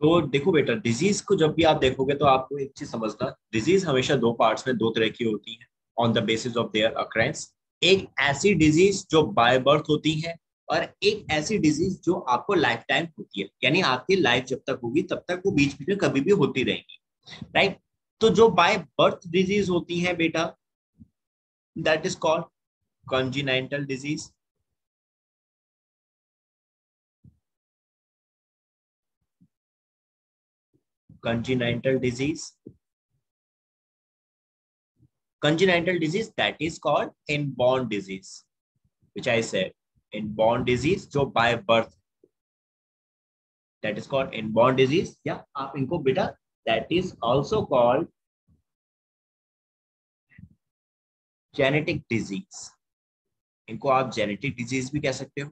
तो देखो बेटा, डिजीज को जब भी आप देखोगे तो आपको एक चीज समझना, डिजीज हमेशा दो पार्ट्स में, दो तरह की होती है on the basis of their occurrence. एक ऐसी डिजीज जो बाय बर्थ होती है, और एक ऐसी डिजीज जो आपको लाइफ टाइम होती है, यानी आपकी लाइफ जब तक होगी तब तक वो बीच बीच में कभी भी होती रहेंगी, राइट। तो जो बाय बर्थ डिजीज होती है बेटा, that is called congenital disease. congenital disease congenital disease that is called inborn disease, which I said, inborn disease जो by birth, that is called inborn disease, या आप इनको बेटा that is also called genetic disease, इनको आप genetic disease भी कह सकते हो,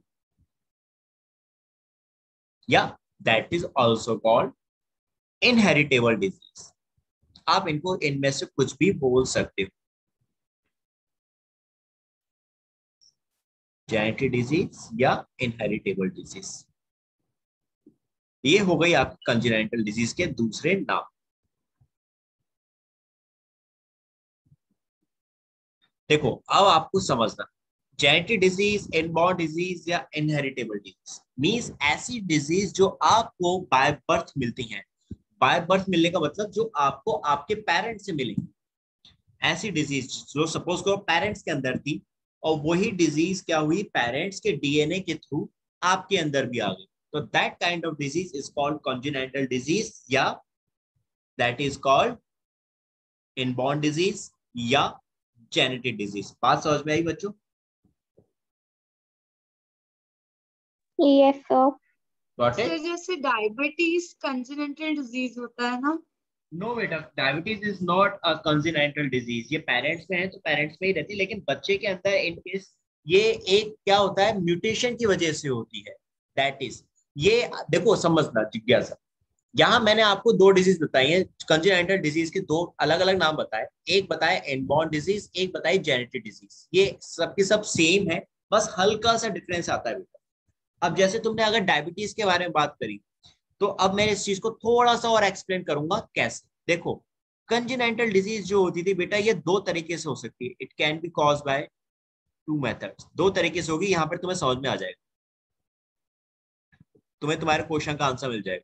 या that is also called inheritable disease, आप इनको इनमें से कुछ भी बोल सकते हो। जेनेटिक डिजीज या इनहेरिटेबल डिजीज, ये हो गई आपकी कंजेनिटल डिजीज के दूसरे नाम। देखो अब आपको समझना, जेनेटिक डिजीज, इनबॉर्न डिजीज या इनहेरिटेबल डिजीज मींस ऐसी डिजीज जो आपको बाय बर्थ मिलती हैं। बाय बर्थ मिलने का मतलब जो आपको आपके पेरेंट्स से मिलेंगी, ऐसी डिजीज जो सपोज करो पेरेंट्स के अंदर थी, और वही डिजीज क्या हुई, पेरेंट्स के डीएनए के थ्रू आपके अंदर भी आ गई, तो that kind of disease is called congenital disease, या that is called inborn disease या जेनेटिक डिजीज। बात समझ में आई बच्चों? Yes sir. Got it? Sir जैसे डायबिटीज कंजेनिटल डिजीज होता है ना? नो बेटा, diabetes is not a congenital disease, ये पेरेंट्स में है तो पेरेंट्स में ही रहती है, लेकिन बच्चे के अंदर इन केस ये एक क्या होता है, म्यूटेशन की वजह से होती है, दैट इज। ये देखो समझना जिज्ञासा, यहाँ मैंने आपको दो डिजीज बताई है, कंजेनिटल डिजीज के दो अलग अलग नाम बताए, एक बताया इनबॉर्न डिजीज, एक बताई जेनेटिक डिजीज, ये सबके सब सेम है, बस हल्का सा डिफरेंस आता है बेटा। अब जैसे तुमने अगर डायबिटीज के बारे में बात करी, तो अब मैं इस चीज को थोड़ा सा और एक्सप्लेन करूंगा कैसे। देखो कंजेनिटल डिजीज जो होती थी बेटा, ये दो तरीके से हो सकती है, it can be cause by two methods, दो तरीके से होगी, यहाँ पर तुम्हें समझ में आ जाएगा, तुम्हें तुम्हारे क्वेश्चन का आंसर मिल जाएगा।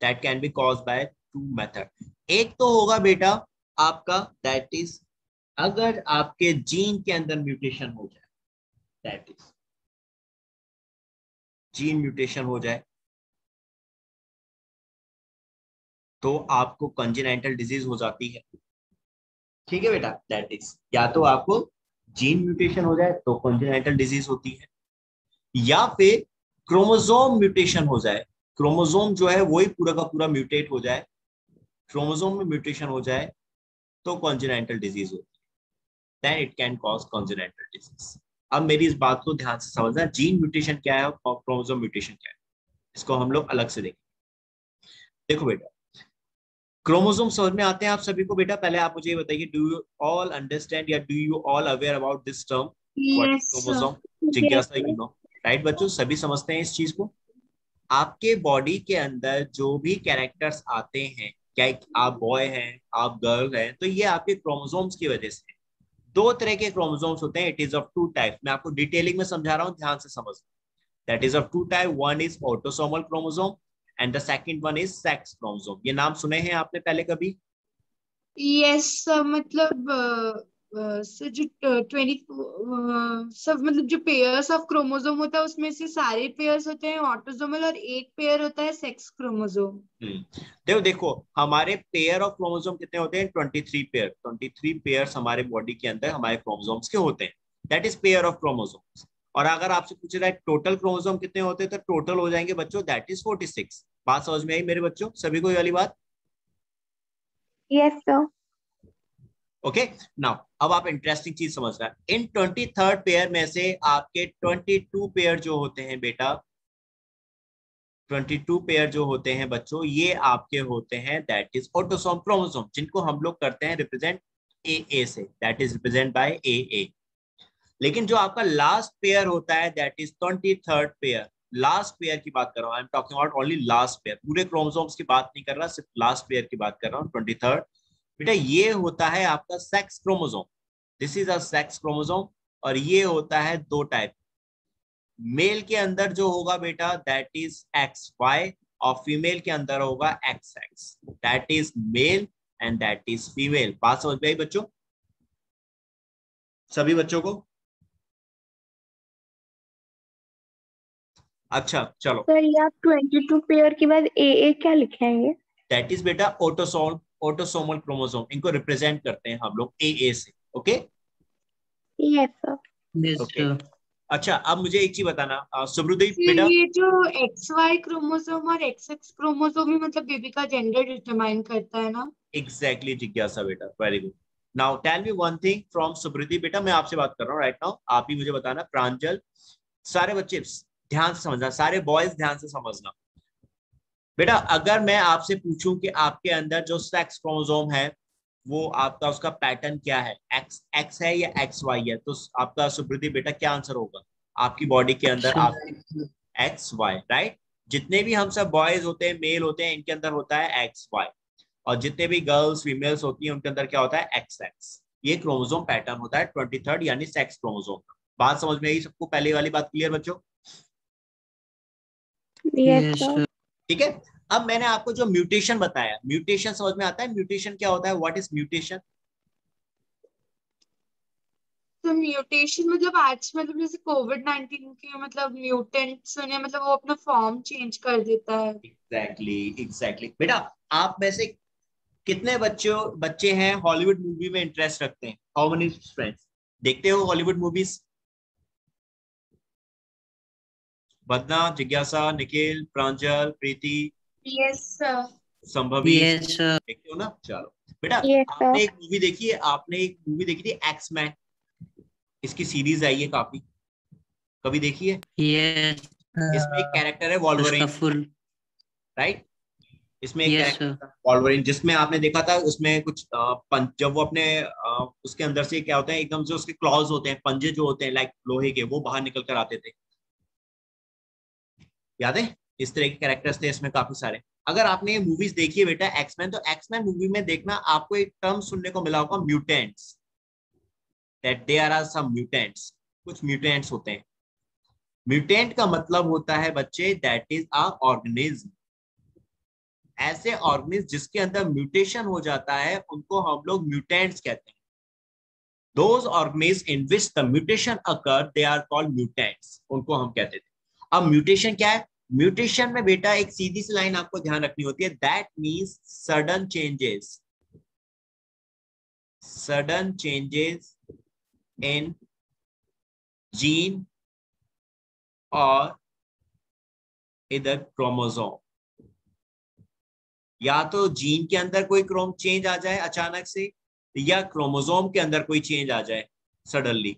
That can be cause by two method. एक तो होगा बेटा आपका, दैट इज अगर आपके जीन के अंदर म्यूटेशन हो जाए, दैट इज जीन म्यूटेशन हो जाए, तो आपको कंजेनिटल डिजीज हो जाती है। ठीक है बेटा, दैट इज, या तो आपको जीन म्यूटेशन हो जाए तो कंजेनिटल डिजीज होती है, या फिर क्रोमोसोम म्यूटेशन हो जाए, क्रोमोसोम जो है वही पूरा का पूरा म्यूटेट हो जाए, क्रोमोसोम में म्यूटेशन हो जाए तो कंजेनिटल डिजीज होती है, then it can cause congenital disease. अब मेरी इस बात को ध्यान से समझना, जीन म्यूटेशन क्या है और क्रोमोसोम म्यूटेशन क्या है, इसको हम लोग अलग से देखें। देखो बेटा, क्रोमोसोम समझ में आते हैं आप सभी को बेटा? पहले आप मुझे ये बताइए, डू यू ऑल अंडरस्टैंड या do you all aware about this term, what is yes sir. Chromosome? जिज्ञासा, यू नो, राइट बच्चों, सभी समझते हैं इस चीज को। आपके बॉडी के अंदर जो भी कैरेक्टर्स आते हैं, क्या आप बॉय हैं आप गर्ल हैं, तो ये आपके क्रोमोसोम्स की वजह से। दो तरह के क्रोमोसोम्स होते हैं, it is of two type, मैं आपको डिटेलिंग में समझा रहा हूँ, ध्यान से समझ। That is of two type, one is autosomal chromosome and the second one is sex chromosome. ये नाम सुने हैं आपने पहले कभी? यस सर, मतलब सर जो 20 सब मतलब जो पेयर्स ऑफ क्रोमोसोम होता है उसमें से सारे पेयर्स होते हैं ऑटोसोमल और एक पेयर होता है सेक्स क्रोमोसोम। देखो देखो, हमारे पेयर ऑफ क्रोमोसोम कितने होते हैं? 23 पेयर, 23 पेयर्स हमारे बॉडी के अंदर हमारे क्रोमोसोम्स के होते हैं, that is pair of chromosomes. और अगर आपसे पूछा जाए टोटल क्रोमोसोम कितने होते हैं, तो टोटल हो जाएंगे बच्चों, दैट इज 46। बात समझ में आई मेरे बच्चों सभी को ये वाली बात? Yes sir. ओके, नाउ अब आप इंटरेस्टिंग चीज समझ रहे हैं, इन 23rd पेयर में से आपके 22 पेयर जो होते हैं बेटा, 22 पेयर जो होते हैं बच्चों, ये आपके होते हैं दैट इज ऑटोसोम क्रोमोसोम, जिनको हम लोग करते हैं रिप्रेजेंट ए से, दैट इज रिप्रेजेंट बाय ए। लेकिन जो आपका लास्ट पेयर होता है that is 23rd pair, last pair की बात कर रहा हूँ, I am talking about only last pair, पूरे क्रोमोसोम्स की बात नहीं कर रहा, सिर्फ लास्ट पेयर की बात कर रहा हूँ, 23rd। बेटा ये होता है आपका sex chromosome, this is a sex chromosome, और ये होता है दो टाइप। मेल के अंदर जो होगा बेटा दैट इज एक्स वाई, और फीमेल के अंदर होगा x x, that is male and that is female. बात समझ में आई बच्चों, सभी बच्चों को? अच्छा चलो, सर ये आप 22 पेयर के बाद ए क्या लिखेंगे? दैट इज बेटा ऑटोसोमल क्रोमोसोम, इनको रिप्रेजेंट करते हैं हम लोग ए से। Okay yes sir. Yes, okay. sir. अच्छा अब मुझे एक चीज बताना सुब्रुदीप फिर बेटा, ये जो XY क्रोमोसोम और XX क्रोमोसोम ही मतलब बेबी का जेंडर डिटरमाइन करता है ना? एग्जैक्टली जिज्ञासा बेटा, very good. Now tell me one thing from Subrudeep बेटा, मैं आपसे बात कर रहा हूँ राइट नाउ, आप ही मुझे बताना। प्रांजल, सारे बच्चे ध्यान से समझना, सारे बॉयज ध्यान से समझना। बेटा अगर मैं आपसे पूछूं कि आपके अंदर जो सेक्स क्रोमोसोम है वो आपका उसका पैटर्न क्या है, एक्स एक्स है या एक्स वाई है, तो आपका सुब्रति बेटा क्या आंसर होगा? आपकी बॉडी के अंदर Sure. आप एक्स वाई, राइट? जितने भी हम सब बॉयज होते हैं, मेल होते हैं, इनके अंदर होता है एक्स वाई, और जितने भी गर्ल्स फीमेल्स होती हैं उनके अंदर क्या होता है, एक्स एक्स। ये क्रोमोसोम पैटर्न होता है 23rd यानी सेक्स क्रोमोसोम। बात समझ में आई सबको? पहले वाली बात क्लियर बच्चों? Yes Yes, sir. sir. ठीक है। अब मैंने आपको जो म्यूटेशन बताया, म्यूटेशन समझ में आता है? म्यूटेशन क्या होता है? What is mutation? तो म्यूटेशन मतलब आज मतलब जैसे COVID-19 के मतलब म्यूटेंट्स ने मतलब वो अपना फॉर्म चेंज कर देता है। एग्जैक्टली बेटा, आप में से कितने बच्चे हैं हॉलीवुड मूवी में इंटरेस्ट रखते हैं? हाउ मेनी फ्रेंड्स देखते हो हॉलीवुड मूवीज? बदना, जिज्ञासा, Nikhil, Pranjal, Preeti, yes sir. Sambhavi, Yes, sir. देखते हो ना? चलो बेटा, यस सर। आपने एक मूवी देखी है, आपने एक मूवी देखी थी एक्समैन, इसकी सीरीज आई है काफी, कभी देखी है? Yes, इसमें एक कैरेक्टर है उसका वॉल्वरिन, full. राइट? इसमें एक Yes, कैरेक्टर sir. था वॉल्वरिन, जिसमें आपने देखा था उसमें कुछ पंच, जब वो अपने उसके अंदर से क्या होता है, एकदम से उसके क्लॉज होते हैं, पंजे जो होते हैं लाइक लोहे के, वो बाहर निकल कर आते थे, याद है? इस तरह के कैरेक्टर्स थे इसमें काफी सारे। अगर आपने ये मूवीज देखी है बेटा एक्समैन, तो एक्समैन मूवी में देखना आपको एक टर्म सुनने को मिला होगा, mutants, that there are some mutants, कुछ म्यूटेंट्स होते हैं। म्यूटेंट का मतलब होता है बच्चे दैट इज अ ऑर्गेनिज्म, ऐसे ऑर्गेनिज्म जिसके अंदर म्यूटेशन हो जाता है उनको हम लोग म्यूटेंट्स कहते हैं। Those organisms in which the mutation occur, they are called mutants, उनको हम कहते थे। अब म्यूटेशन क्या है? म्यूटेशन में बेटा एक सीधी सी लाइन आपको ध्यान रखनी होती है, that means sudden changes in gene और इधर क्रोमोसोम। या तो जीन के अंदर कोई क्रोम चेंज आ जाए अचानक से, या क्रोमोसोम के अंदर कोई चेंज आ जाए सडनली,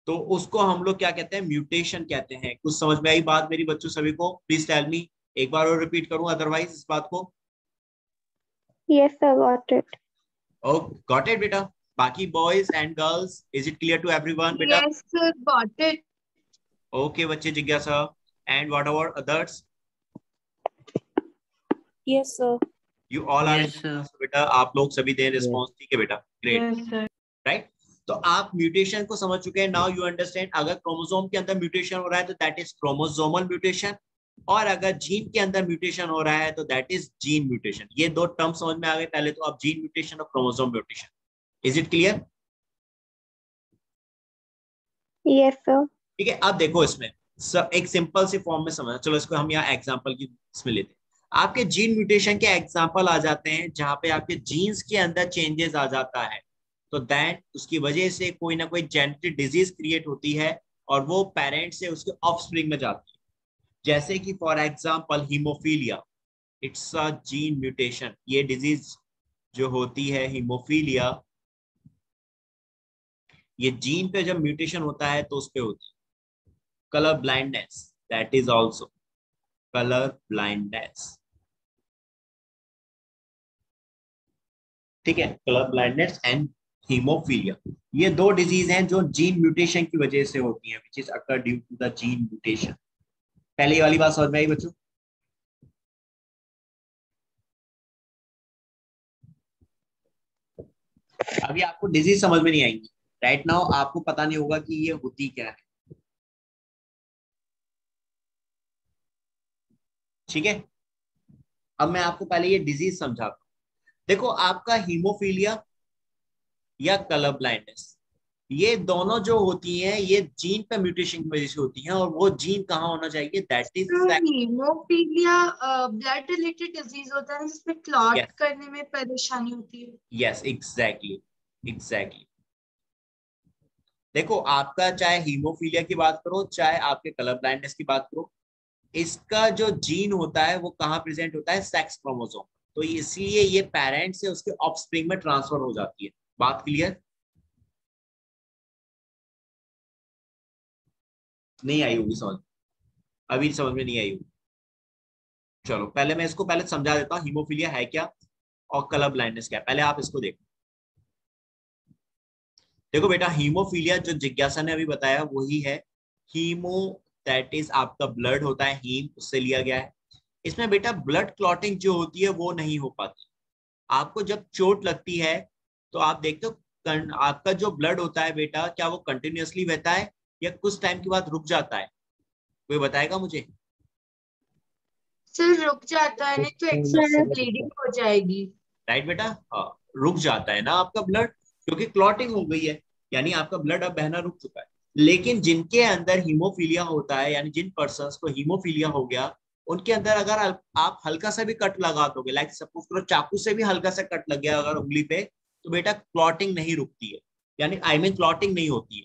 तो उसको हम लोग क्या कहते हैं, म्यूटेशन कहते हैं। कुछ समझ में आई बात मेरी बच्चों सभी को? प्लीज टेल मी, एक बार और रिपीट करूं अदरवाइज इस बात को? Yes sir, got it. Oh got it बेटा। बाकी boys and girls, is it clear to everyone बेटा? Yes sir, got it. Okay बच्चे, जिज्ञासा and what about others? Yes sir. You all are Yes, sir. बेटा, आप लोग सभी दें रिस्पॉन्स, ठीक है बेटा, ग्रेट, यस सर। राइट? तो आप म्यूटेशन को समझ चुके हैं, नाउ यू अंडरस्टैंड। अगर क्रोमोसोम के अंदर म्यूटेशन हो रहा है तो दैट इज क्रोमोसोमल म्यूटेशन, और अगर जीन के अंदर म्यूटेशन हो रहा है तो दैट इज जीन म्यूटेशन। ये दो टर्म समझ में आ गए पहले तो, अब जीन म्यूटेशन और chromosome mutation, is it clear? Yes sir. ठीक है। अब देखो इसमें एक सिंपल सी फॉर्म में समझना, चलो इसको हम यहाँ एग्जाम्पल की इसमें लेते हैं। आपके जीन म्यूटेशन के एग्जाम्पल आ जाते हैं जहां पे आपके जीन्स के अंदर चेंजेस आ जाता है, तो दैट उसकी वजह से कोई ना कोई जेनेटिक डिजीज क्रिएट होती है और वो पेरेंट से उसके ऑफस्प्रिंग में जाती है। जैसे कि for example haemophilia, it's a gene mutation. ये डिजीज जो होती है हीमोफीलिया, ये जीन पे जब म्यूटेशन होता है तो उस पे होती है। Colour blindness, that is also colour blindness, ठीक है, कलर ब्लाइंडनेस एंड हीमोफीलिया, ये दो डिजीज हैं जो जीन म्यूटेशन की वजह से होती हैं, which is occur due to the gene mutation. पहली वाली बात समझ में आई बच्चों? अभी आपको डिजीज समझ में नहीं आएंगी राइट नाउ, आपको पता नहीं होगा कि ये होती क्या है, ठीक है? अब मैं आपको पहले ये डिजीज समझाता हूँ। देखो, आपका हीमोफीलिया या कलर ब्लाइंडनेस, ये दोनों जो होती हैं ये जीन पे म्यूटेशन की वजह से होती हैं, और वो जीन कहाँ होना चाहिए, दैट इज तो हीमोफीलिया ब्लड रिलेटेड डिजीज होता है जिसमें क्लॉट यस करने में परेशानी होती है। Yes exactly exactly. देखो, आपका चाहे हीमोफीलिया की बात करो चाहे आपके कलर ब्लाइंडनेस की बात करो, इसका जो जीन होता है वो कहाँ प्रेजेंट होता है, सेक्स क्रोमोसोम। तो इसलिए ये पेरेंट से उसके ऑफस्प्रिंग में ट्रांसफर हो जाती है। बात क्लियर? नहीं आई होगी समझ, अभी समझ में नहीं आई होगी। चलो पहले मैं इसको पहले समझा देता हूँ, हीमोफीलिया है क्या और कलर ब्लाइंडनेस क्या है, पहले आप इसको देखो। देखो बेटा, हीमोफीलिया जो जिज्ञासा ने अभी बताया वही है। हीमो दैट इज आपका ब्लड होता है, हीम उससे लिया गया है। इसमें बेटा ब्लड क्लॉटिंग जो होती है वो नहीं हो पाती। आपको जब चोट लगती है तो आप देखते हो आपका जो ब्लड होता है बेटा, क्या वो कंटिन्यूअसली बहता है या कुछ टाइम के बाद रुक जाता है? कोई बताएगा मुझे? सर रुक जाता है, नहीं तो एक्सेसिव ब्लीडिंग हो जाएगी। राइट बेटा, हाँ, रुक जाता है ना आपका ब्लड, क्योंकि क्लॉटिंग हो गई है, यानी आपका ब्लड अब बहना रुक चुका है। लेकिन जिनके अंदर हीमोफीलिया होता है, यानी जिन पर्सन को हीमोफीलिया हो गया, उनके अंदर अगर आप हल्का सा भी कट लगा दोगे, लाइक सपोज करो चाकू से भी हल्का सा कट लग गया अगर उंगली पे, तो बेटा क्लॉटिंग नहीं रुकती है, यानी आई मीन क्लॉटिंग नहीं होती है,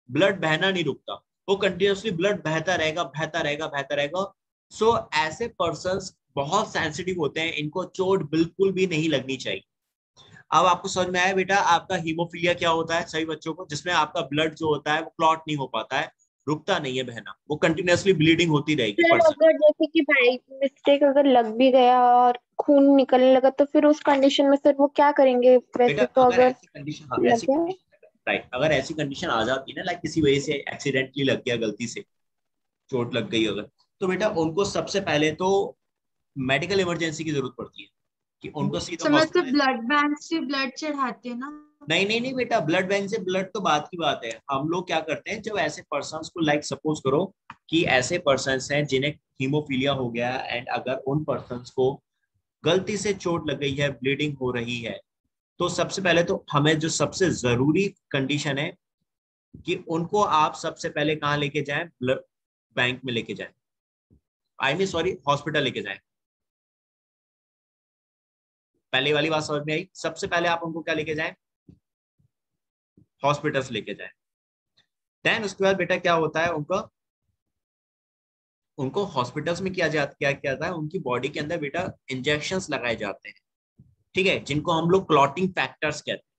ब्लड बहना नहीं रुकता, वो कंटिन्यूअसली ब्लड बहता रहेगा बहता रहेगा बहता रहेगा। सो ऐसे पर्सन्स बहुत सेंसिटिव होते हैं, इनको चोट बिल्कुल भी नहीं लगनी चाहिए। अब आपको समझ में आया बेटा आपका हीमोफीलिया क्या होता है सभी बच्चों को, जिसमें आपका ब्लड जो होता है वो क्लॉट नहीं हो पाता है, रुकता नहीं है बहना, वो कंटिन्यूअसली ब्लीडिंग होती रहेगी सर पर्सन। अगर जैसे कि बाई मिस्टेक अगर लग भी गया और खून निकलने लगा तो फिर उस कंडीशन में सर वो क्या करेंगे, बेटा वैसे तो अगर अगर ऐसी कंडीशन, हाँ लग ऐसी गया। कंडीशन, राइट, अगर ऐसी कंडीशन आ जाती है ना, लाइक किसी वजह से एक्सीडेंटली लग गया, गलती से चोट लग गई अगर, तो बेटा उनको सबसे पहले तो मेडिकल इमरजेंसी की जरूरत पड़ती है कि उनको सीधा समझ तो हॉस्पिटलाइज। ब्लड बैंक से ब्लड चढ़ाते हैं ना। नहीं नहीं नहीं बेटा, ब्लड बैंक से ब्लड तो बात की बात है। हम लोग क्या करते हैं जब ऐसे पर्सन्स को, लाइक सपोज करो कि ऐसे पर्सन्स हैं जिन्हें हीमोफीलिया हो गया एंड अगर उन पर्सन्स को गलती से चोट लग गई है, ब्लीडिंग हो रही है, तो सबसे पहले तो हमें जो सबसे जरूरी कंडीशन है कि उनको आप सबसे पहले कहाँ लेके जाएं, ब्लड बैंक में लेके जाएं, आई मीन सॉरी हॉस्पिटल लेके जाएं। पहले वाली बात समझ में आई? सबसे पहले आप उनको क्या लेके जाएं, हॉस्पिटल्स लेके जाएं। देन उसके बाद बेटा क्या होता है, उनका उनको हॉस्पिटल्स में क्या किया जाता है, उनकी बॉडी के अंदर बेटा इंजेक्शंस लगाए जाते हैं, ठीक है, जिनको हम लोग क्लॉटिंग फैक्टर्स कहते हैं।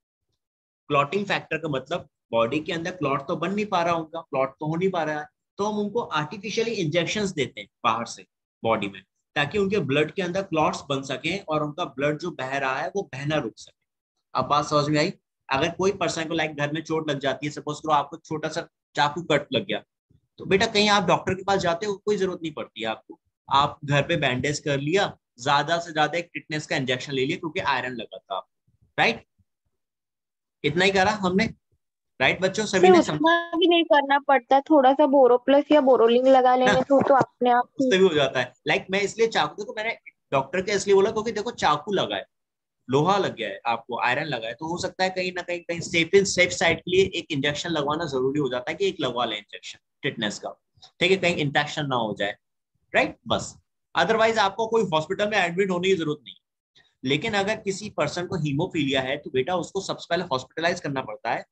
क्लॉटिंग फैक्टर का मतलब बॉडी के अंदर क्लॉट तो बन नहीं पा रहा, उनका क्लॉट तो हो नहीं पा रहा है, तो हम उनको आर्टिफिशियली इंजेक्शंस देते हैं बाहर से बॉडी में, ताकि उनके ब्लड के अंदर क्लॉट्स बन सके और उनका ब्लड जो बह रहा है वो बहना रुक सके। अब बात समझ में आई? अगर कोई पर्सन को लाइक घर में चोट लग जाती है, सपोज करो आपको छोटा सा चाकू कट लग गया, तो बेटा कहीं आप डॉक्टर के पास जाते हो, कोई जरूरत नहीं पड़ती है आपको, आप घर पे बैंडेज कर लिया, ज्यादा से ज्यादा एक टिटनेस का इंजेक्शन ले लिया क्योंकि आयरन लगा था, राइट, इतना ही करा हमने, राइट बच्चों, सभी सर ने उतना समझा भी नहीं करना पड़ता, थोड़ा सा बोरो प्लस या बोरोलिन लगा ना, लेंगे तो अपने आप उससे ठीक। भी हो जाता है। लाइक मैं इसलिए चाकू, देखो मैंने डॉक्टर के इसलिए बोला क्योंकि देखो चाकू लगा है, लोहा लग गया है आपको, आयरन लगा है, तो हो सकता है कहीं ना कहीं कहीं सेफ साइड के लिए एक इंजेक्शन लगवाना जरूरी हो जाता है कि एक लगवा ले इंजेक्शन टिटनेस का, ठीक है, कहीं इन्फेक्शन ना हो जाए, राइट, बस। अदरवाइज आपको कोई हॉस्पिटल में एडमिट होने की जरूरत नहीं। लेकिन अगर किसी पर्सन को हीमोफीलिया है तो बेटा उसको सबसे पहले हॉस्पिटलाइज करना पड़ता है।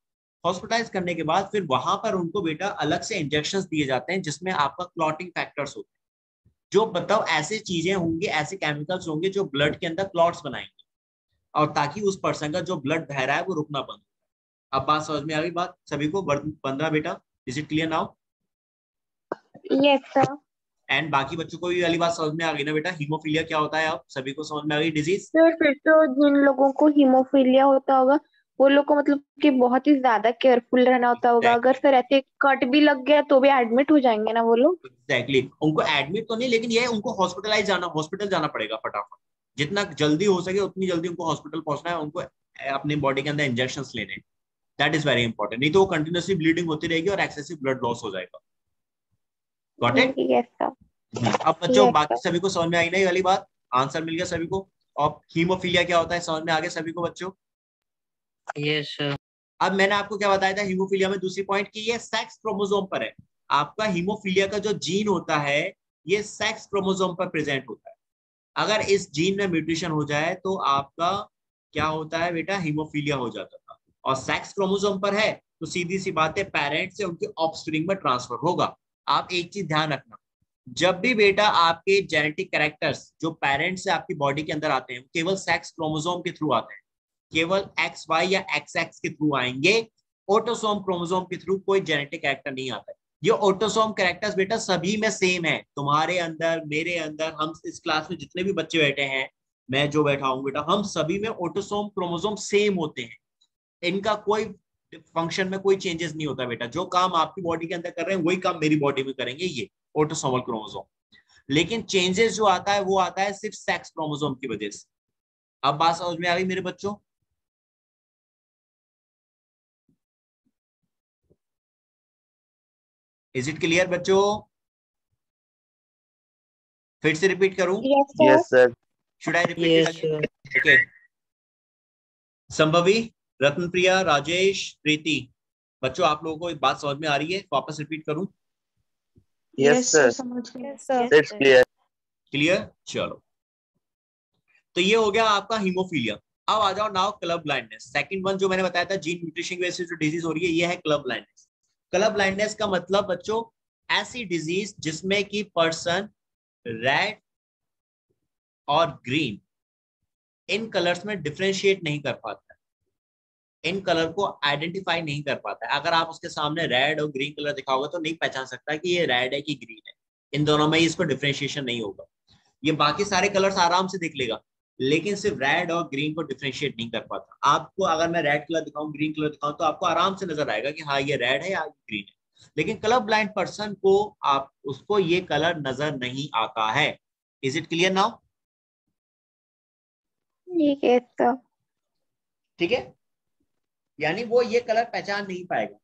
हॉस्पिटलाइज करने के बाद फिर वहां पर उनको बेटा अलग से इंजेक्शन दिए जाते हैं जिसमें आपका क्लॉटिंग फैक्टर्स होते हैं, जो बताओ ऐसी चीजें होंगी, ऐसे केमिकल्स होंगे जो ब्लड के अंदर क्लॉट्स बनाएंगे, और ताकि उस पर्सन का जो ब्लड बह रहा है वो रुकना बंद हो। अब बात समझ में आ गई? बात सभी को बंदा बेटा, is it clear now? Yes sir. And बाकी बच्चों को भी वाली बात समझ में आ गई ना बेटा, हीमोफीलिया क्या होता है, अब सभी को समझ में आ गई डिजीज? सर फिर तो जिन लोगों को हीमोफीलिया होता होगा वो लोग को मतलब कि बहुत ही ज्यादा केयरफुल रहना होता होगा। अगर एग्जैक्टली सर ऐसे कट भी लग गया तो भी एडमिट हो जाएंगे ना वो लोग। एग्जैक्टली उनको एडमिट तो नहीं, लेकिन ये उनको हॉस्पिटल जाना पड़ेगा फटाफट। जितना जल्दी हो सके उतनी जल्दी उनको हॉस्पिटल पहुंचना है, उनको अपनी बॉडी के अंदर इंजेक्शन लेने हैं। दैट इज वेरी इंपॉर्टेंट, नहीं तो वो कंटिन्यूसली ब्लीडिंग होती रहेगी और एक्सेसिव ब्लड लॉस हो जाएगा। Got it? Yes sir. अब बच्चों यस बाकी सर। सभी को समझ में आई ना ये वाली बात? आंसर मिल गया सभी को? और हीमोफीलिया क्या होता है समझ में आ गया सभी को बच्चों? Yes sir. अब मैंने आपको क्या बताया था हीमोफीलिया में, दूसरी पॉइंट की ये सेक्स क्रोमोसोम पर है। आपका हीमोफीलिया का जो जीन होता है ये सेक्स क्रोमोसोम पर प्रेजेंट होता है। अगर इस जीन में म्यूटेशन हो जाए तो आपका क्या होता है बेटा, हीमोफीलिया हो जाता था। और सेक्स क्रोमोसोम पर है तो सीधी सी बात है पेरेंट्स से उनके ऑफस्प्रिंग में ट्रांसफर होगा। आप एक चीज ध्यान रखना, जब भी बेटा आपके जेनेटिक कैरेक्टर्स जो पेरेंट्स से आपकी बॉडी के अंदर आते हैं केवल सेक्स क्रोमोसोम के थ्रू आते हैं, केवल एक्स वाई या एक्स एक्स के थ्रू आएंगे। ऑटोसोम क्रोमोसोम के थ्रू कोई जेनेटिक कैरेक्टर नहीं आता है। ये ऑटोसोम कैरेक्टर्स बेटा सभी में सेम है, तुम्हारे अंदर मेरे अंदर, हम इस क्लास में जितने भी बच्चे बैठे हैं, मैं जो बैठा हूं बेटा, हम सभी में ऑटोसोम क्रोमोसोम सेम होते हैं। इनका कोई फंक्शन में कोई चेंजेस नहीं होता बेटा। जो काम आपकी बॉडी के अंदर कर रहे हैं वही काम मेरी बॉडी में करेंगे ये ऑटोसोमल क्रोमोसोम। लेकिन चेंजेस जो आता है वो आता है सिर्फ सेक्स क्रोमोसोम की वजह से। अब बात समझ में आ गई मेरे बच्चों? इज इट क्लियर बच्चों? फिर से रिपीट करूं? Yes sir. Yes sir. Should I repeat it yes again? Sir. Okay. Sambhavi, Ratnapriya, Rajesh, Preeti, बच्चों आप लोगों को एक बात समझ में आ रही है? वापस रिपीट करूं? Yes sir. समझ गए। Yes sir. It's clear. Clear? चलो, तो ये हो गया आपका हीमोफीलिया। अब आ जाओ now club blindness. Second one जो मैंने बताया था जीन म्यूटेशन की वजह से जो डिजीज हो रही है ये है क्लब ब्लाइंडनेस। क्लब ब्लाइंडनेस का मतलब बच्चों ऐसी डिजीज जिसमें कि पर्सन रेड और ग्रीन इन कलर्स में डिफरेंशिएट नहीं कर पाता है, इन कलर को आइडेंटिफाई नहीं कर पाता है। अगर आप उसके सामने रेड और ग्रीन कलर दिखाओगे तो नहीं पहचान सकता कि ये रेड है कि ग्रीन है। इन दोनों में इसको डिफरेंशिएशन नहीं होगा। ये बाकी सारे कलर्स आराम से देख लेगा, लेकिन सिर्फ रेड और ग्रीन को डिफरेंशिएट नहीं कर पाता। आपको अगर मैं रेड कलर दिखाऊं, ग्रीन कलर दिखाऊं, तो आपको आराम से नजर आएगा कि हाँ ये रेड है या ग्रीन है। लेकिन कलर ब्लाइंड पर्सन को आप उसको ये कलर नजर नहीं आता है। Is it clear now? ठीक है सर। ठीक है, यानी वो ये कलर पहचान नहीं पाएगा।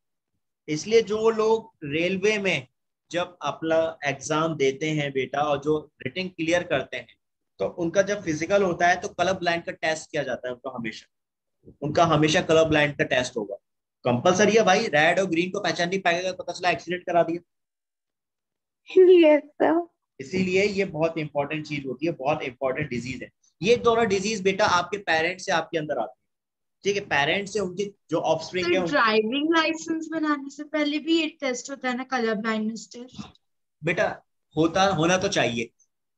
इसलिए जो लोग रेलवे में जब अपना एग्जाम देते हैं बेटा और जो रिटन क्लियर करते हैं तो उनका जब फिजिकल होता है तो कलर ब्लाइंड का टेस्ट किया जाता है उनका हमेशा कलर ब्लाइंड का टेस्ट होगा। कंपलसरी है भाई, रेड और ग्रीन को पहचान नहीं पाएगा, पता चला एक्सीडेंट करा दिया। Yes sir. इसीलिए ये बहुत इंपॉर्टेंट चीज होती है, बहुत इंपॉर्टेंट डिजीज है। ये दोनों डिजीज बेटा आपके पेरेंट्स से आपके अंदर आते हैं। ठीक है, पेरेंट्स से उनके जो ऑफस्प्रिंग है ड्राइविंग लाइसेंस बनाने से पहले भी ये टेस्ट होता है ना, कलर ब्लाइंडनेस टेस्ट? बेटा होना तो चाहिए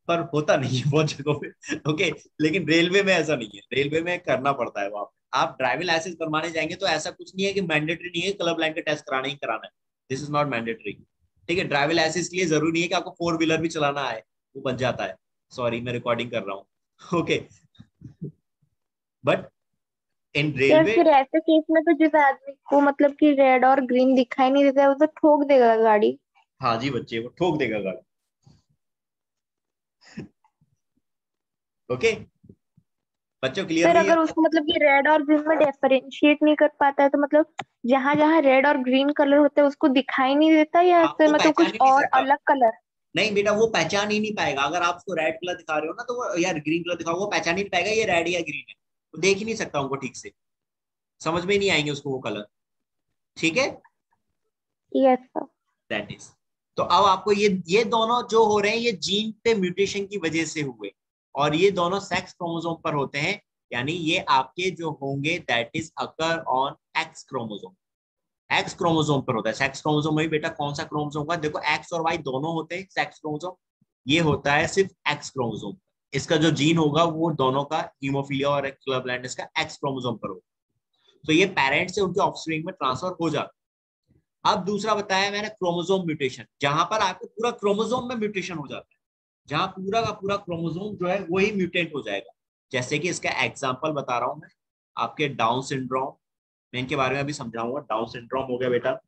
पर होता नहीं है बहुत जगहों पे। ओके, लेकिन रेलवे में ऐसा नहीं है, रेलवे में करना पड़ता है वहां पे। आप ड्राइविंग लाइसेंस बनवाने जाएंगे तो ऐसा कुछ नहीं है कि मैंडेटरी नहीं है कलर ब्लाइंड का टेस्ट कराना ही कराना है। This is not mandatory. ठीक है, ड्राइविंग लाइसेंस के लिए जरूरी नहीं है कि आपको 4 व्हीलर भी चलाना है, वो बन जाता है। सॉरी मैं रिकॉर्डिंग कर रहा हूँ। Okay, but in sir railway, फिर ऐसे केस में तो जिस आदमी को मतलब कि रेड और ग्रीन दिखाई नहीं देता है वो तो ठोक देगा गाड़ी। हाँ जी बच्चे, वो ठोक देगा गाड़ी। ओके बच्चों, क्लियर सर हुई है? अगर उसको मतलब कि रेड और ग्रीन में डिफरेंशिएट नहीं कर पाता है तो मतलब जहां जहां रेड और ग्रीन कलर होता है उसको दिखाई नहीं देता या फिर आपको मतलब पहचान कुछ ही नहीं और सकता। अलग कलर? नहीं बेटा, वो पहचान ही नहीं पाएगा। अगर आप उसको रेड कलर दिखा रहे हो ना तो वो, यार ग्रीन कलर दिखाओ, वो पहचान ही नहीं पाएगा ये रेड या ग्रीन है। वो देख ही नहीं सकता उनको ठीक से, समझ में ही नहीं आएंगे उसको वो कलर। ठीक है, यस सर। That is. तो अब आपको ये दोनों जो हो रहे हैं ये जीन पे म्यूटेशन की वजह से हुए और ये दोनों सेक्स क्रोमोसोम पर होते हैं। यानी ये आपके जो होंगे that is occur on x chromosome. X chromosome पर होता है। सेक्स क्रोमोसोम में बेटा कौन सा क्रोमोसोम का, देखो एक्स और वाई दोनों होते हैं सेक्स क्रोमोसोम, ये होता है सिर्फ एक्स क्रोमोसोम। इसका जो जीन होगा वो दोनों का, हीमोफीलिया और क्लब ब्लाइंडनेस का, एक्स क्रोमोसोम पर होगा। तो ये पेरेंट्स से उनके ऑफस्प्रिंग में ट्रांसफर हो जाता है। अब दूसरा बताया मैंने क्रोमोसोम म्यूटेशन, जहां पर आपको पूरा क्रोमोसोम में म्यूटेशन हो जाता है, जहां पूरा का पूरा क्रोमोसोम जो है वही म्यूटेंट हो जाएगा। जैसे कि इसका एग्जांपल बता रहा हूं मैं, आपके डाउन सिंड्रोम, मैं इनके बारे में अभी समझाऊंगा। डाउन सिंड्रोम हो गया बेटा,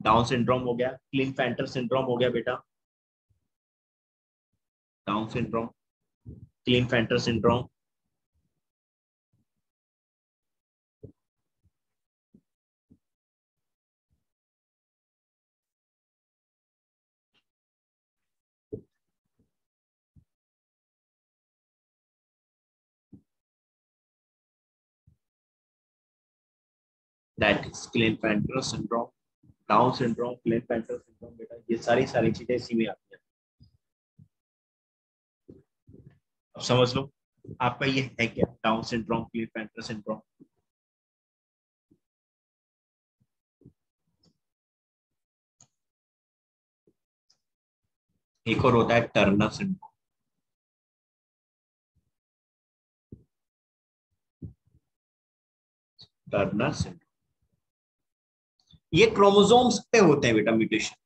डाउन सिंड्रोम हो गया, क्लिनफेल्टर सिंड्रोम हो गया बेटा, Down syndrome, Klinefelter syndrome, that is Klinefelter syndrome, Down syndrome, Klinefelter syndrome बेटा, ये सारी चीजें इसी में आती हैं। अब समझ लो आपका ये है क्या, डाउन सिंड्रोम, क्लिनफेल्टर सिंड्रोम। एक और होता है टर्नर सिंड्रोम। टर्नर सिंड्रोम ये क्रोमोसोम्स पे होते हैं बेटा म्यूटेशन।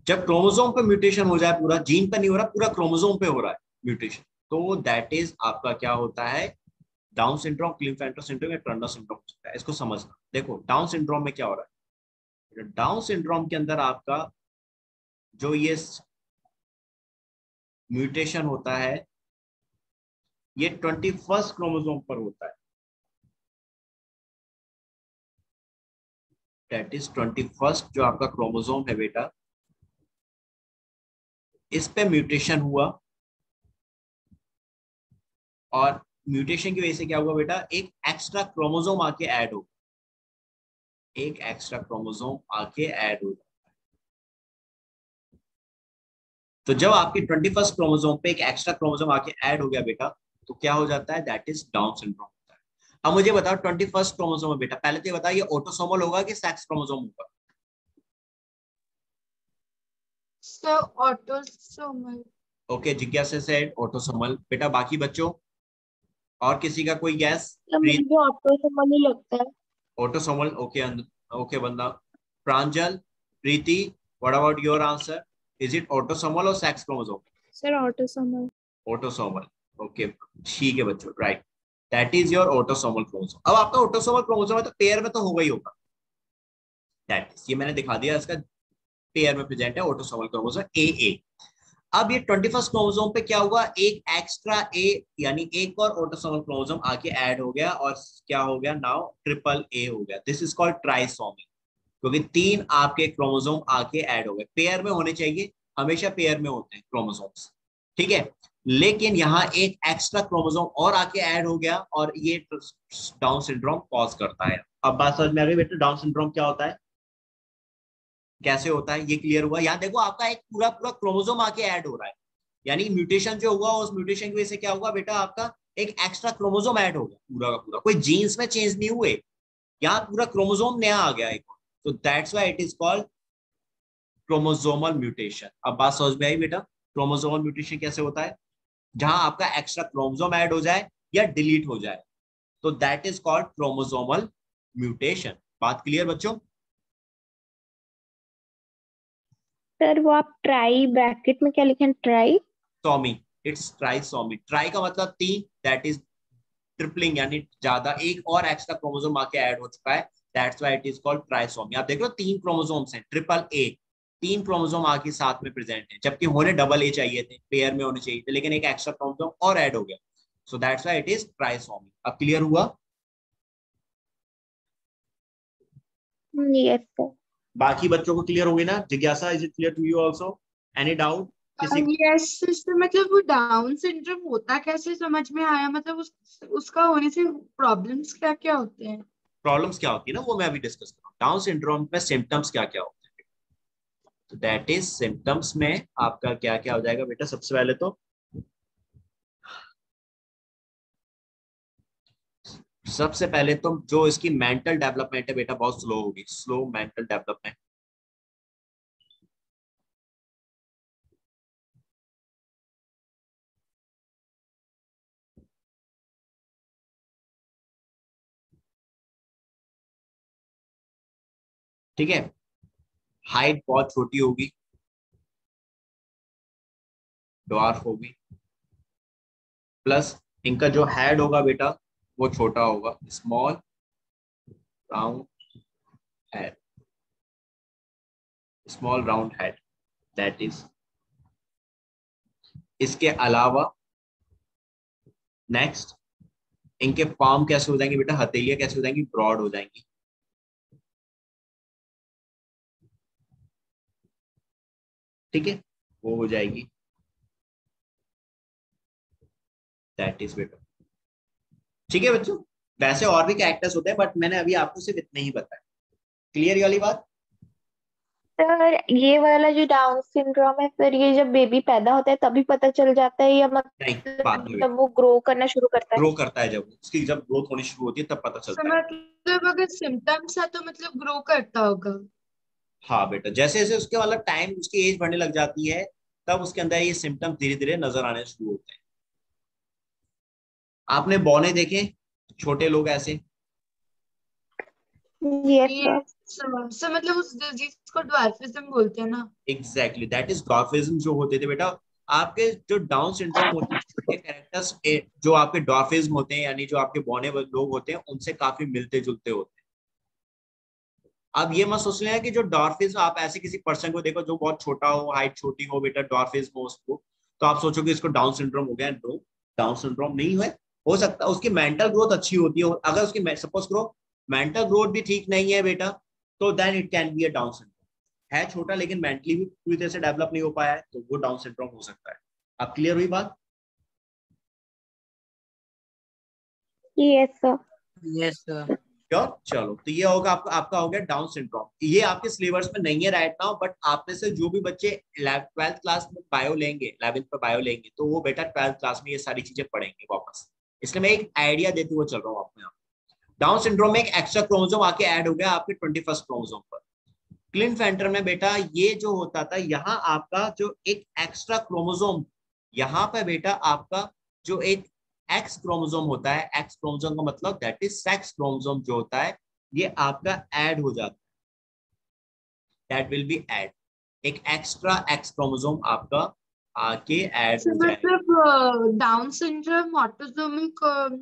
जब क्रोमोसोम पे म्यूटेशन हो जाए, पूरा जीन पे नहीं हो रहा, पूरा क्रोमोसोम पे हो रहा है म्यूटेशन, तो दैट इज आपका क्या होता है, डाउन सिंड्रोम, क्लिनफेल्टर सिंड्रोम या टर्नर सिंड्रोम हो सकता है। इसको समझना। देखो डाउन सिंड्रोम में क्या हो रहा है, डाउन सिंड्रोम के अंदर आपका जो ये म्यूटेशन होता है ये 21st क्रोमोसोम पर होता है। दैट इज 21st जो आपका क्रोमोसोम है बेटा, इस पे म्यूटेशन हुआ, और म्यूटेशन की वजह से क्या हुआ बेटा, एक एक्स्ट्रा क्रोमोसोम आके ऐड हो, एक एक्स्ट्रा क्रोमोसोम आके ऐड हो। तो जब आपके 21st क्रोमोसोम पे एक एक्स्ट्रा क्रोमोसोम आके ऐड हो गया बेटा, तो क्या हो जाता है, दैट इज डाउन सिंड्रोम होता है। अब मुझे बताओ 21st क्रोमोसोम है बेटा, पहले तो ये बताओ ये ऑटोसोमल होगा कि सेक्स क्रोमोसोम होगा? Sir autosomal. ओके, जिज्ञासा सेड ऑटोसोमल बेटा। बाकी बच्चों और किसी का कोई गैस? तो मुझे ऑटोसोमल ही लगता है। Autosomal, okay. ओके बंदा। Pranjal, Preeti, what about your answer? Is it autosomal और sex chromosome? Sir autosomal. Autosomal, okay ठीक है बच्चों, right, that is your autosomal chromosome. अब आपका ऑटोसोमल क्रोमोसोम है तो पेयर में तो होगा ही होगा, दैट इज, ये मैंने दिखा दिया, इसका पेयर में प्रेजेंट है ऑटोसोमल क्रोमोसोम ए ए। अब ये 21st क्रोमोसोम पे क्या हुआ, एक एक्स्ट्रा ए यानी एक और ऑटोसोमल क्रोमोसोम आके ऐड हो गया, और क्या हो गया, नाउ ट्रिपल ए हो गया। दिस इज कॉल्ड ट्राइसोमी, क्योंकि 3 आपके क्रोमोसोम आके ऐड हो गए। पेयर में होने चाहिए, हमेशा पेयर में होते हैं क्रोमोसोम्स, ठीक है, लेकिन यहाँ एक एक्स्ट्रा क्रोमोसोम और आके ऐड हो गया, और ये डाउन सिंड्रोम कॉज करता है। अब बात समझ में आ गई बेटा, डाउन सिंड्रोम क्या होता है, कैसे होता है, ये क्लियर हुआ? यहाँ देखो आपका एक पूरा पूरा क्रोमोसोम आके ऐड हो रहा है, यानी म्यूटेशन जो हुआ, उस म्यूटेशन की वजह से क्या हुआ बेटा, आपका एक एक्स्ट्रा क्रोमोसोम ऐड हो गया पूरा का पूरा, कोई जीन्स में चेंज नहीं हुए, यहाँ पूरा क्रोमोसोम नया आ गया एक। तो that's why it is called chromosomal mutation. अब बात समझ में आई बेटा, क्रोमोसोमल म्यूटेशन कैसे होता है, जहां आपका एक्स्ट्रा क्रोमोसोम ऐड हो जाए या डिलीट हो जाए, तो that is called chromosomal mutation. बात क्लियर बच्चों? सर वो आप ट्राई ब्रैकेट में क्या लिखे, trisomy, it's trisomy. Tri का मतलब 3, दैट इज ट्रिपलिंग, यानी ज्यादा, एक और एक्स्ट्रा क्रोमोसोम आके ऐड हो चुका है, that's why it is called trisomy. आप देख लो 3 क्रोमोसोम्स हैं, ट्रिपल ए, 3 क्रोमोसोम आके साथ में प्रेजेंट है, जबकि होने डबल ए चाहिए थे, पेयर में होने चाहिए थे, लेकिन एक एक्स्ट्रा क्रोमोसोम और ऐड हो गया, so that's why it is trisomy. अब क्लियर हुआ? Yes sir. बाकी बच्चों को क्लियर होगी ना? जिज्ञासा, is it clear to you also? Any doubt किसी? यस सिस्टर, मतलब वो डाउन सिंड्रोम होता कैसे समझ में आया, मतलब उसका होने से प्रॉब्लम्स क्या क्या होते हैं? प्रॉब्लम्स क्या होती है ना, वो मैं अभी डिस्कस कर रहा हूँ। डाउन सिंड्रोम में सिम्टम्स क्या क्या होते हैं, तो दैट इज सिम्टम्स में आपका क्या क्या हो जाएगा बेटा, सबसे पहले तो जो इसकी मेंटल डेवलपमेंट है बेटा, बहुत स्लो होगी, स्लो मेंटल डेवलपमेंट। ठीक है, हाइट बहुत छोटी होगी, ड्वार्फ होगी, प्लस इनका जो हेड होगा बेटा वो छोटा होगा, small round head, small round head, that is. इसके अलावा नेक्स्ट इनके पाम कैसे हो जाएंगे बेटा, हथेलियां कैसे हो जाएंगी, ब्रॉड हो जाएंगी। ठीक है, वो हो जाएगी, दैट इज बेटा। ठीक है बच्चों, वैसे और भी कैरेक्टर्स होते हैं बट मैंने अभी आपको सिर्फ इतने ही बताया। क्लियर ये वाली बात? सर ये वाला जो डाउन सिंड्रोम है, फिर ये जब बेबी पैदा होता है तभी पता चल जाता है या नहीं, बाद मतलब में जब वो ग्रो करना शुरू करता है? ग्रो करता है, जब उसकी जब ग्रोथ होनी शुरू होती है तब पता तो चलता है। मतलब अगर सिम्टम्स है तो मतलब ग्रो करता होगा। हाँ बेटा, जैसे जैसे उसके वाला टाइम, उसकी एज बढ़ने लग जाती है तब उसके अंदर ये सिम्टम्स धीरे धीरे नजर आने शुरू होते हैं। आपने बौने देखे छोटे लोग ऐसे? यस ये सर। सर मतलब उस डिजीज को ड्वार्फिज्म बोलते हैं ना। एग्जैक्टली, दैट इज डॉर्फिज्म जो होते थे बेटा। आपके जो डाउन सिंड्रोम होते हैं ये कैरेक्टर्स जो आपके डॉर्फिज्म होते हैं, यानी जो आपके बौने लोग होते हैं, उनसे काफी मिलते जुलते होते हैं। अब ये मत सोच लेना कि जो डॉर्फिज्म, आप ऐसे किसी पर्सन को देखो जो बहुत छोटा हो, हाइट छोटी हो बेटा, डॉर्फिज्म हो उसको, तो आप सोचोगे इसको डाउन सिंड्रोम हो गया। नो, डाउन सिंड्रोम नहीं है। हो सकता है उसकी मेंटल ग्रोथ अच्छी होती है, अगर उसकी सपोज करो मेंटल ग्रोथ भी ठीक नहीं है बेटा, तो then it can be a Down syndrome. है छोटा लेकिन मेंटली भी पूरी तरह से डेवलप नहीं हो पाया है, तो वो डाउन सिंड्रोम हो सकता है। अब क्लियर हुई बात? Yes sir. Yes, sir. क्यों? चलो, तो ये होगा आपका आपका हो गया डाउन सिंड्रोम। ये आपके सिलेबस में नहीं है राइट नाउ, बट आप में से जो भी बच्चे 12th क्लास में बायो लेंगे, 11th में बायो लेंगे, तो वो बेटा 12th क्लास में ये सारी चीजें पढ़ेंगे वापस। इसलिए मैं एक आइडिया देते हुए चल रहा हूँ आपको यहाँ। डाउन सिंड्रोम में एक एक्स्ट्रा क्रोमोसोम आके ऐड हो गया आपके 21st क्रोमोसोम पर। क्लिनफेल्टर में बेटा ये जो होता था, यहाँ आपका जो एक एक्स्ट्रा क्रोमोसोम, यहाँ पे बेटा आपका जो एक एक्स क्रोमोसोम होता है, एक्स क्रोमोसोम का मतलब दैट इज सेक्स क्रोमोसोम जो होता है, ये आपका ऐड हो जाता है, दैट विल बी ऐड। एक एक्स्ट्रा एक्स क्रोमोसोम आपका आके ऐड सर हो जाएगा। मतलब डाउन सिंड्रोम ऑटोसोमिक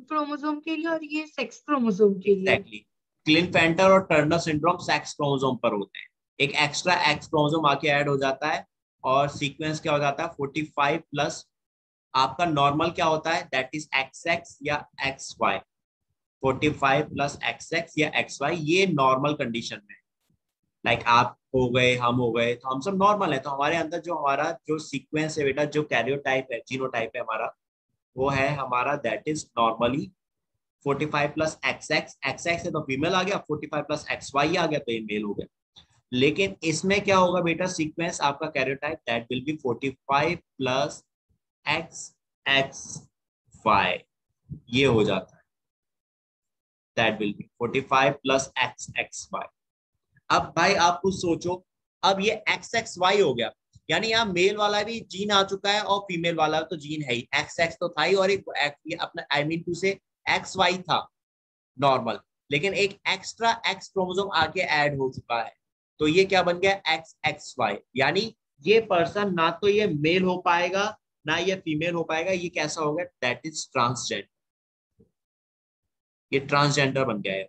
क्रोमोसोम के लिए और ये सेक्स क्रोमोसोम के लिए। एग्जैक्टली, क्लिनफेल्टर और टर्नर सिंड्रोम सेक्स क्रोमोसोम पर होते हैं। एक एक्स्ट्रा एक्स क्रोमोसोम आके ऐड हो जाता है और सीक्वेंस क्या हो जाता है 45 प्लस आपका नॉर्मल क्या होता है, दैट इज एक्स एक्स या X Y. 45 plus X X या एक्स वाई, ये नॉर्मल कंडीशन में। लाइक आप हो गए, हम हो गए, तो हम सब नॉर्मल है, तो हमारे अंदर जो हमारा जो सीक्वेंस है बेटा, जो कैरियोटाइप है, जीनोटाइप है हमारा, वो है हमारा that is normally 45 plus X x. X x है तो फीमेल आ गया, 45 प्लस एक्स वाई आ गया तो ये मेल हो गया। लेकिन इसमें क्या होगा बेटा, सीक्वेंस आपका karyotype that will be 45 plus X X Y, ये हो जाता है, that will be 45 plus X X Y. अब भाई आप कुछ सोचो, अब ये एक्स एक्स वाई हो गया, यानी यहाँ मेल वाला भी जीन आ चुका है और फीमेल वाला तो जीन है ही, एक्स एक्स तो था ही, और एक अपना आई मीन टू से एक्स वाई था नॉर्मल, लेकिन एक एक्स्ट्रा एक्स क्रोमोसोम आके ऐड हो चुका है, तो ये क्या बन गया, एक्स एक्स वाई। यानी ये पर्सन ना तो ये मेल हो पाएगा ना ये फीमेल हो पाएगा, ये कैसा हो गया, दैट इज ट्रांसजेंडर। ये ट्रांसजेंडर बन गया है,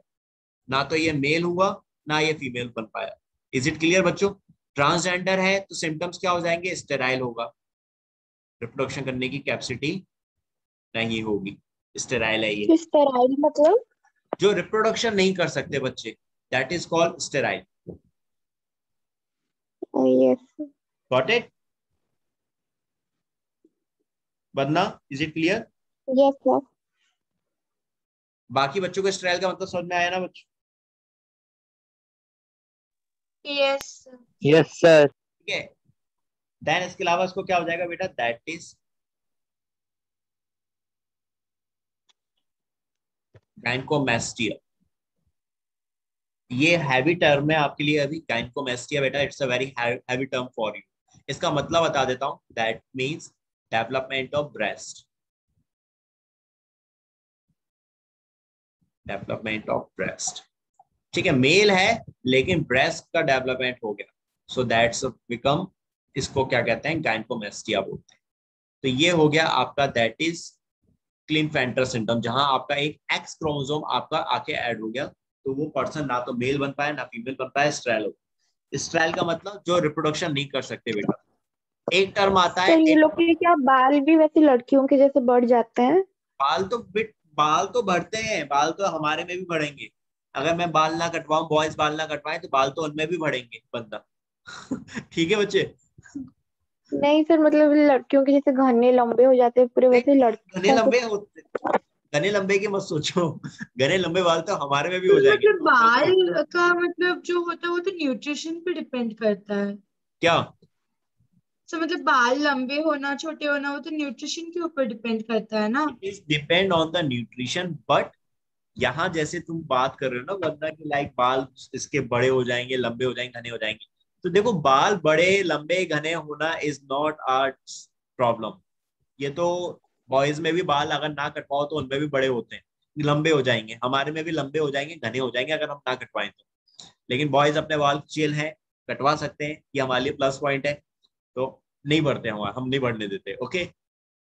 ना तो ये मेल हुआ ना ये फीमेल बन पाया। इज इट क्लियर बच्चों? ट्रांसजेंडर है तो सिम्टम्स क्या हो जाएंगे, स्टेराइल होगा, रिप्रोडक्शन करने की कैपेसिटी नहीं होगी, स्टेराइल है ये। स्टेराइल मतलब? जो रिप्रोडक्शन नहीं कर सकते बच्चे, that is called sterile. Yes. Got it? Badna, is it clear? Yes sir. बाकी बच्चों को स्टेराइल का मतलब समझ में आया ना बच्चों? यस। Yes, sir. ठीक है, देन इसके अलावा इसको क्या हो जाएगा बेटा, दैट इज गाइनकोमैस्टिया। ये हैवी टर्म है आपके लिए अभी, गाइनकोमैस्टिया बेटा, it's a very heavy term for you. इसका मतलब बता देता हूं, that means development of breast, development of breast. ठीक है, मेल है लेकिन ब्रेस्ट का डेवलपमेंट हो गया, सो दैट्स बिकम, इसको क्या कहते हैं, गाइनकोमैस्टिया बोलते हैं। तो ये हो गया आपका दैट इज क्लिनफेल्टर सिंड्रोम, जहां आपका एक एक्स क्रोमोसोम आपका आके ऐड हो गया, तो वो पर्सन ना तो मेल बन पाए ना फीमेल बन पाए, स्ट्रेल हो। स्ट्रेल का मतलब जो रिप्रोडक्शन नहीं कर सकते बेटा। एक टर्म आता है, सर ये एक लोग के क्या बाल भी वैसे लड़कियों के जैसे बढ़ जाते हैं? बाल तो बढ़ते हैं, बाल तो हमारे में भी बढ़ेंगे। अगर मैं बाल ना कटवाऊं, बॉयज बाल ना कटवाएं, तो बाल तो उनमें भी बढ़ेंगे बंदा। ठीक है बच्चे। नहीं सर, मतलब लड़कियों के जैसे घने लंबे हो जाते हैं पूरे, वैसे घने लड़कियों के। लंबे होते, घने लंबे की मत सोचो। घने लंबे बाल तो हमारे में भी तो हो जाएंगे, मतलब नॉर्मल से होते बाल का मतलब जो होता है वो तो न्यूट्रिशन पे डिपेंड करता है। क्या। तो मतलब बाल लंबे होना छोटे होना वो तो न्यूट्रिशन के ऊपर डिपेंड करता है ना। It is depend on the nutrition, but यहाँ जैसे तुम बात कर रहे हो ना वरना कि लाइक बाल इसके बड़े हो जाएंगे, लंबे हो जाएंगे, घने हो जाएंगे, तो देखो बाल बड़े लंबे घने होना इज नॉट अ प्रॉब्लम। ये तो बॉयज में भी बाल अगर ना कटवाओ तो उनमें भी बड़े होते हैं, लंबे हो जाएंगे, हमारे में भी लंबे हो जाएंगे, घने हो जाएंगे अगर हम ना कटवाएं तो। लेकिन बॉयज अपने बाल चिल हैं, कटवा सकते हैं, ये हमारे लिए प्लस पॉइंट है। तो नहीं बढ़ते हम नहीं बढ़ने देते, ओके।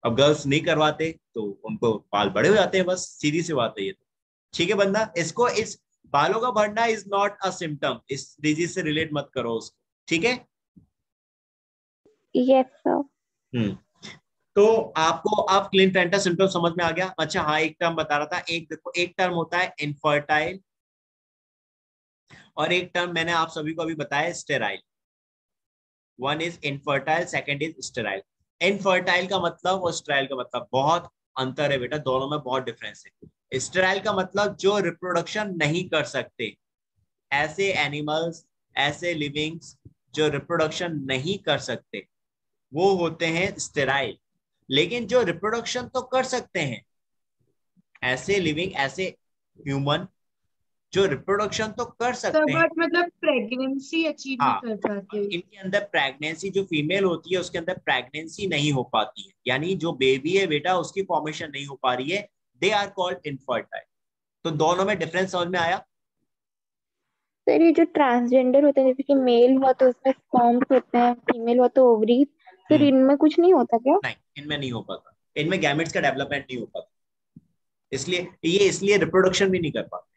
अब गर्ल्स नहीं करवाते तो उनको बाल बड़े हो जाते हैं, बस सीधी सी बात है ये तो। ठीक है बंदा, इसको इस बालों का बढ़ना इज नॉट अ सिम्टम, इस डिजीज से रिलेट मत करो उसको, ठीक है। Yes sir. हम्म। तो आपको अब क्लिनफेल्टर सिम्टम समझ में आ गया। अच्छा हाँ, एक टर्म बता रहा था, एक देखो, एक टर्म होता है इनफर्टाइल और एक टर्म मैंने आप सभी को अभी बताया sterile. One is infertile, second is sterile. Infertile का मतलब और स्टेराइल का मतलब बहुत अंतर है बेटा, दोनों में बहुत डिफरेंस है। स्टेराइल का मतलब जो रिप्रोडक्शन नहीं कर सकते, ऐसे एनिमल्स, ऐसे लिविंग्स जो रिप्रोडक्शन नहीं कर सकते वो होते हैं स्टेराइल। लेकिन जो रिप्रोडक्शन तो कर सकते हैं, ऐसे लिविंग, ऐसे ह्यूमन जो रिप्रोडक्शन तो कर तो सकते हैं, बट मतलब प्रेगनेंसी अचीव नहीं हाँ, कर पाते। इनके अंदर प्रेगनेंसी, जो फीमेल होती है उसके अंदर प्रेगनेंसी नहीं हो पाती है, यानी जो बेबी है बेटा उसकी फॉर्मेशन नहीं हो पा रही है, दे आर कॉल्ड इनफर्टाइल। तो दोनों में डिफरेंस समझ में आया। सर ये जो ट्रांसजेंडर होते हैं, जैसे कि मेल हुआ तो उसमें स्पर्म्स होते हैं, फीमेल हुआ तो ओवरीज, सर हम्म, इनमें कुछ नहीं होता क्या? नहीं इनमें नहीं हो पाता, इनमें गैमेट्स का डेवलपमेंट नहीं हो पाता, इसलिए ये इसलिए रिप्रोडक्शन भी नहीं कर पाते,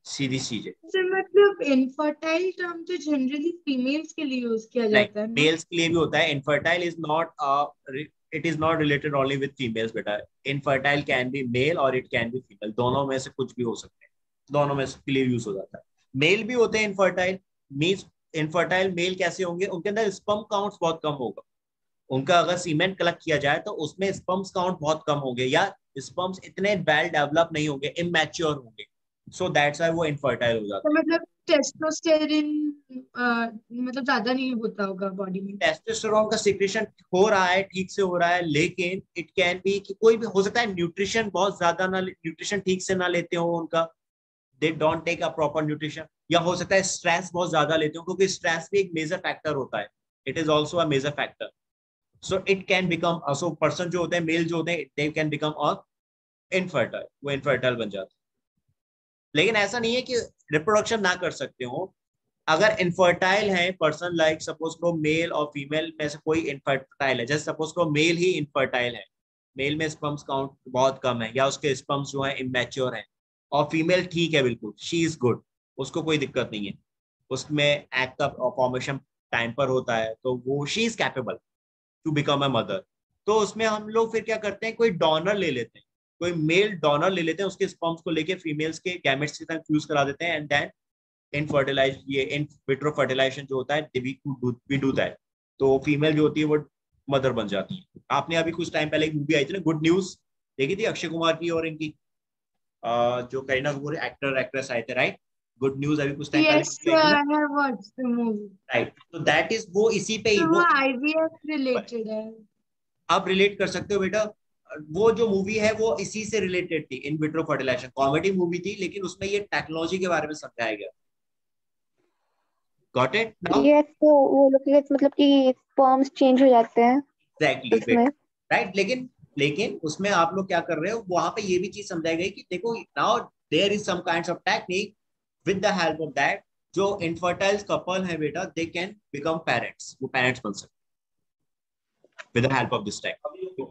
सीधी चीज है। तो मतलब इनफर्टाइल टर्म तो जनरली फीमेल्स के लिए यूज किया नहीं, जाता है ना। मेल्स के लिए भी होता है। Infertile is not, it is not related only with females बेटा। इनफर्टाइल कैन बी मेल और इट कैन बी फीमेल, दोनों में से कुछ भी हो सकते हैं, दोनों में के लिए यूज हो जाता है। मेल भी होते हैं इनफर्टाइल, मीन्स इनफर्टाइल मेल कैसे होंगे, उनके अंदर स्पर्म काउंट्स बहुत कम होगा, उनका अगर सीमेंट कलेक्ट किया जाए तो उसमें स्पर्म्स काउंट बहुत कम होंगे, या स्पर्म्स इतने वेल डेवलप नहीं होंगे, इमेच्योर होंगे, सो दैट्स व्हाई वो इनफर्टाइल हो तो जाते हैं। मतलब टेस्टोस्टेरिन मतलब ज्यादा नहीं होता होगा बॉडी में। टेस्टोस्टेरोन का सिक्रेशन हो रहा है, ठीक से हो रहा है, लेकिन इट कैन बी कि कोई भी हो सकता है न्यूट्रिशन बहुत ज्यादा ना, न्यूट्रिशन ठीक से ना लेते हो उनका, they don't take a proper nutrition, या हो सकता है स्ट्रेस बहुत ज्यादा लेते हो, क्योंकि स्ट्रेस भी एक मेजर फैक्टर होता है, it is also a major factor. So it can become, so person जो होते हैं, मेल जो होते हैं, they can become a infertile, वो इनफर्टाइल बन जाते हैं। लेकिन ऐसा नहीं है कि रिप्रोडक्शन ना कर सकते हो। अगर इनफर्टाइल है पर्सन, लाइक सपोज को मेल और फीमेल में से कोई इनफर्टाइल है, जैसे सपोज को मेल ही इनफर्टाइल है, मेल में स्पर्म्स काउंट बहुत कम है या उसके स्पर्म्स जो है इमेच्योर है, और फीमेल ठीक है बिल्कुल, शी इज गुड, उसको कोई दिक्कत नहीं है, उसमें एग का फॉर्मेशन टाइम पर होता है, तो वो she is capable to become a mother. तो उसमें हम लोग फिर क्या करते हैं, कोई डोनर ले लेते हैं, कोई मेल डोनर ले लेते हैं, उसके स्पर्म्स को लेके फीमेल्स के गैमेट्स के साथ फ्यूज करा देते हैं, एंड देन इन फर्टिलाइज, ये इन विट्रो फर्टिलाइजेशन जो होता है, वी डू दैट, तो फीमेल जो होती है वो मदर बन जाती है। आपने अभी कुछ टाइम पहले एक मूवी आई थी ना, गुड न्यूज, देखी थी अक्षय कुमार की और इनकी, जो करीना कपूर एक्टर एक्ट्रेस आए थे, राइट। गुड न्यूज अभी कुछ टाइम पहले यस मूवी आई थी ना, I have watched the movie. Right, तो दैट इज वो इसी पे ही तो वो वो आईवीएफ रिलेटेड है। आप रिलेट कर सकते हो बेटा। वो जो मूवी है वो इसी से रिलेटेड थी, in vitro fertilization, comedy movie थी, लेकिन उसमें ये टेक्नोलॉजी के बारे में समझाया गया। Got it now. यस, तो वो लोग के मतलब कि स्पर्म्स चेंज हो जाते हैं एग्जैक्टली उसमें। बेटा, राइट। लेकिन लेकिन उसमें आप लोग क्या कर रहे हो, वहां पे ये भी चीज समझाई गई कि देखो now there is some kinds of technique, with the help of that जो इनफर्टाइल कपल है बेटा, दे कैन बिकम पेरेंट्स, वो पेरेंट्स बन सकते with the help of this technique.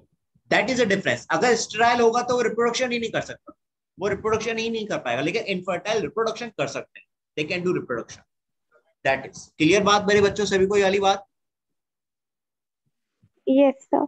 That is a difference. अगर स्टेराइल होगा तो वो रिप्रोडक्शन ही नहीं कर सकता, वो रिप्रोडक्शन ही नहीं कर पाएगा, लेकिन इनफर्टाइल रिप्रोडक्शन कर सकते हैं, they can do reproduction. That is clear बात मेरे बच्चों, सभी को ये वाली बात? Yes sir.